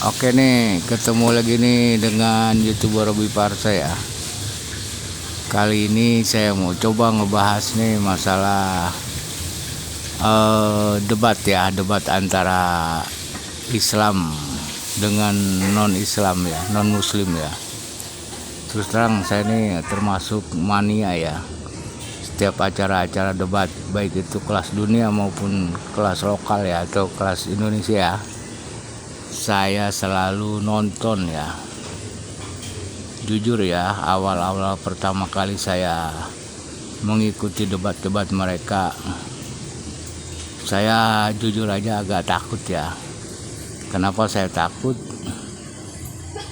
Oke nih, ketemu lagi nih dengan YouTuber Robi Parsa ya. Kali ini saya mau coba ngebahas nih masalah debat antara Islam dengan non-Islam ya, non-Muslim ya. Terus terang saya nih termasuk mania ya. Setiap acara-acara debat, baik itu kelas dunia maupun kelas lokal ya atau kelas Indonesia, saya selalu nonton ya. Jujur ya, awal-awal pertama kali saya mengikuti debat-debat mereka, saya jujur aja agak takut ya. Kenapa saya takut?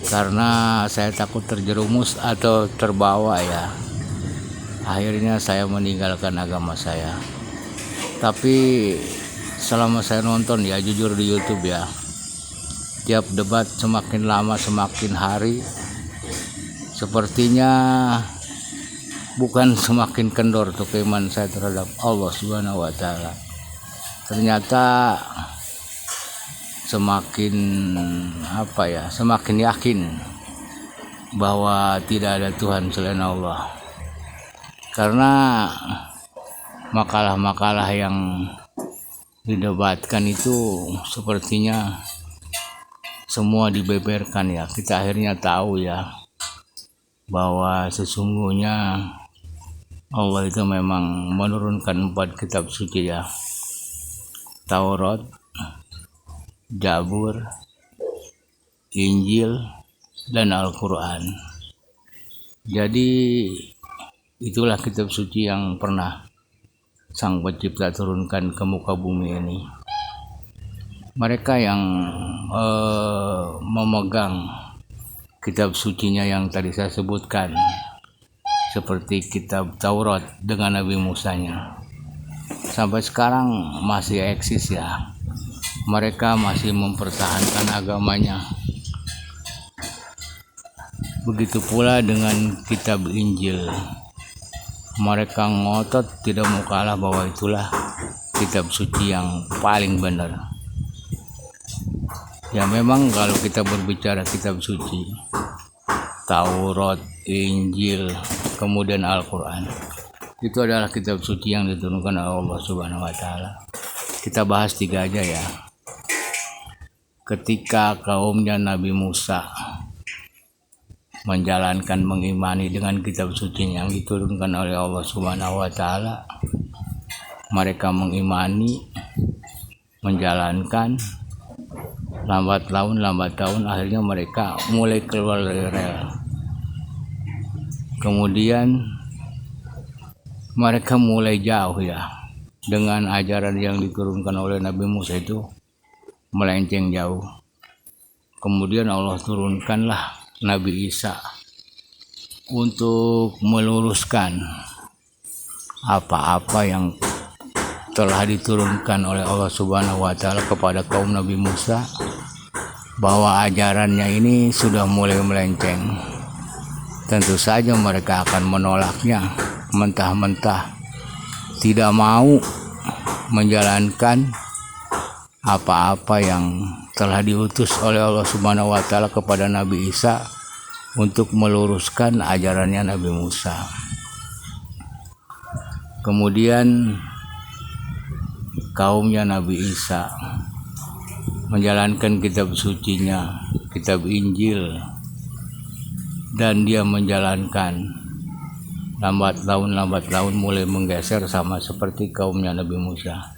Karena saya takut terjerumus atau terbawa ya. Akhirnya saya meninggalkan agama saya. Tapi selama saya nonton ya, jujur di YouTube ya, tiap debat semakin lama semakin hari sepertinya bukan semakin kendor tuh keimanan saya terhadap Allah Subhanahu wa taala. Ternyata semakin semakin yakin bahwa tidak ada Tuhan selain Allah. Karena makalah-makalah yang didebatkan itu sepertinya semua dibeberkan ya. Kita akhirnya tahu ya bahwa sesungguhnya Allah itu memang menurunkan 4 kitab suci ya. Taurat, Zabur, Injil, dan Al-Quran. Jadi itulah kitab suci yang pernah Sang Pencipta turunkan ke muka bumi ini. Mereka yang memegang kitab sucinya yang tadi saya sebutkan, seperti kitab Taurat dengan Nabi Musanya, sampai sekarang masih eksis ya. Mereka masih mempertahankan agamanya. Begitu pula dengan kitab Injil. Mereka ngotot tidak mau kalah bahwa itulah kitab suci yang paling benar. Ya memang kalau kita berbicara kitab suci, Taurat, Injil, kemudian Al-Quran, itu adalah kitab suci yang diturunkan oleh Allah Subhanahu wa taala. Kita bahas 3 aja ya. Ketika kaumnya Nabi Musa menjalankan, mengimani dengan kitab suci yang diturunkan oleh Allah Subhanahu wa taala, mereka mengimani, menjalankan, lambat laun akhirnya mereka mulai keluar dari rel. Kemudian mereka mulai jauh ya, dengan ajaran yang diturunkan oleh Nabi Musa itu melenceng jauh. Kemudian Allah turunkanlah Nabi Isa untuk meluruskan apa-apa yang telah diturunkan oleh Allah Subhanahu wa taala kepada kaum Nabi Musa, bahwa ajarannya ini sudah mulai melenceng. Tentu saja mereka akan menolaknya mentah-mentah, tidak mau menjalankan apa-apa yang telah diutus oleh Allah Subhanahu wa taala kepada Nabi Isa untuk meluruskan ajarannya Nabi Musa. Kemudian kaumnya Nabi Isa menjalankan kitab sucinya, kitab Injil, dan dia menjalankan, lambat laun mulai menggeser sama seperti kaumnya Nabi Musa.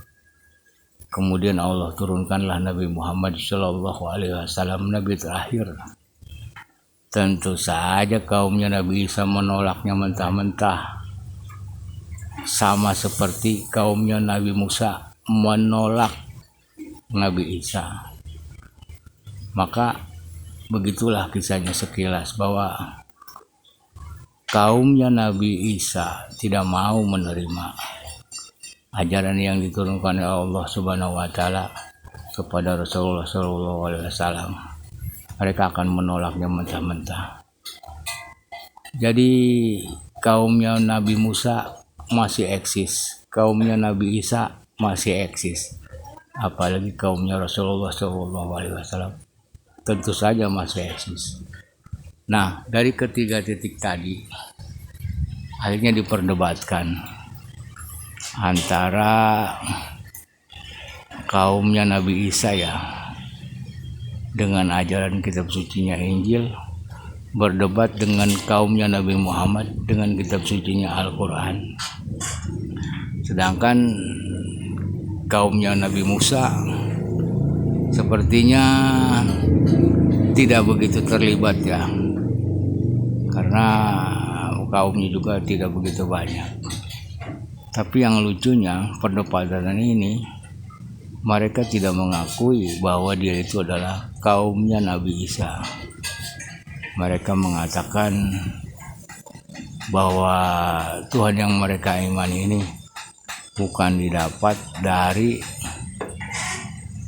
Kemudian Allah turunkanlah Nabi Muhammad SAW, Nabi terakhir. Tentu saja kaumnya Nabi Isa menolaknya mentah-mentah, sama seperti kaumnya Nabi Musa menolak Nabi Isa. Maka begitulah kisahnya sekilas, bahwa kaumnya Nabi Isa tidak mau menerima ajaran yang diturunkan oleh Allah Subhanahu wa taala kepada Rasulullah SAW. Mereka akan menolaknya mentah-mentah. Jadi kaumnya Nabi Musa masih eksis, kaumnya Nabi Isa masih eksis, apalagi kaumnya Rasulullah SAW. tentu saja masih eksis. Nah, dari ketiga titik tadi akhirnya diperdebatkan antara kaumnya Nabi Isa ya dengan ajaran kitab sucinya Injil, berdebat dengan kaumnya Nabi Muhammad dengan kitab sucinya Al-Quran. Sedangkan kaumnya Nabi Musa sepertinya tidak begitu terlibat ya, karena kaumnya juga tidak begitu banyak. Tapi yang lucunya perdebatan ini mereka tidak mengakui bahwa dia itu adalah kaumnya Nabi Isa. Mereka mengatakan bahwa Tuhan yang mereka imani ini bukan didapat dari